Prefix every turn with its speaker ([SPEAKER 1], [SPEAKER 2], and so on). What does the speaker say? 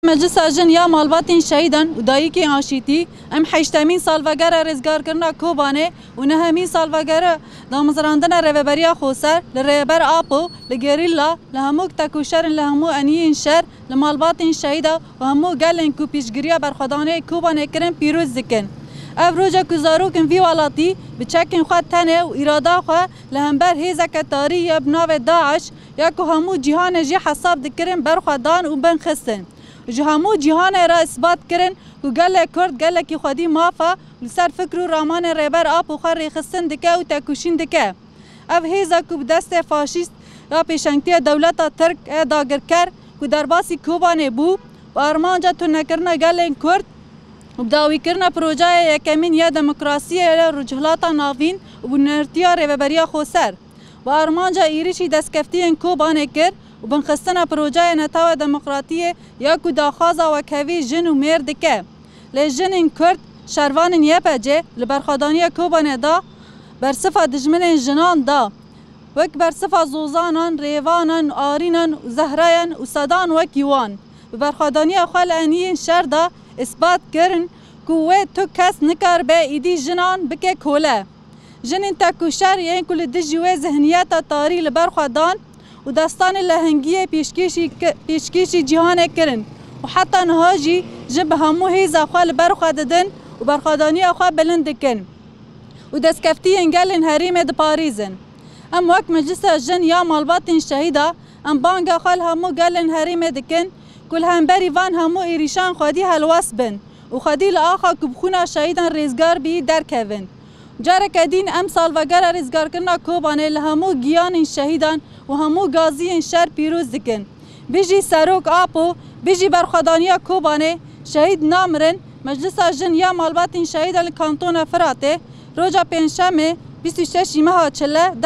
[SPEAKER 1] مجلس جن یا مالباتین شهیدان و دایکی آشیتی ام حیشتمین سالوگر رزگار کرنا کوبانه و نهمین سالوگر دامزراندن رهبری خوسر لرهبر آپو لگریلا لهمو تکوشر لهمو انیین شر لمالباتین شهیدا و همو گلن کو پیشگیری برخدانه کوبانه کرن پیروز دکن. افروجا کزارو کن وی والاتی بچکن خود تنه و اراده خود لهمبر هیزک تاری یا بناو داعش یا که همو جهان جی حساب دکرن برخدان و بن خستن. جو همو جهان را اثبات کرن که گله کرد گله کی خودی مافا لسر فکر و رامان رهبر آب و خر خستن دکه و تکوشین دکه. اف هیزا که بدست فاشیست یا پیشنگتی دولت ترک داگر کرد که در باسی کوبانه بو و آرمانجا تو نکرنا گله کرد و بداوی کرنا پروژه یکمین یا دموکراسی رجحلات ناوین و بنرتیا رهبری خوسر و آرمانجا ایریشی دستکفتی کوبانه کرد و بنخستنا پروژه نتاو دموکراتی یا که داخازا و کوی جن و مرد که لجن کرد شروان یپجه لبرخدانی کوبانه دا برصفا دجمن جنان دا وک برصفا زوزانان ریوانان آرینان و زهرایان و صدان وک یوان برخدانی خال انیین شر دا اثبات کرن که تو کس نکار به ایدی جنان بکه کوله جنین تکوشر یعنی کل دجوه ذهنیت تاری لبرخدان و داستان لهنگی پیشکشی جهان کرن و حتی نهاجی جب همو هیزا خواه برخواه ددن و برخوادانی خواه بلند کن و دستکفتی انگلن حریم د پاریزن. ام وقت مجلس جن یا مالباتین شهیدا ام بانگا خواه همو گلن حریم دکن کل هم بری وان همو ایریشان خودی حلواس بن و خودی لآخا کبخونا شهیدان ریزگار بی در کهون. جارک دین ام سالوگر ریزگار کرنا کوبانه لهمو گیان شهیدان و همو گازی شهر پیروز دکن. بیجی سروک آپو بیجی برخدانیا کوبانه شهید نامرن مجلس جن یا مالباتین شهید کانتون فراته روزا پنجشنبه 26 ماه چله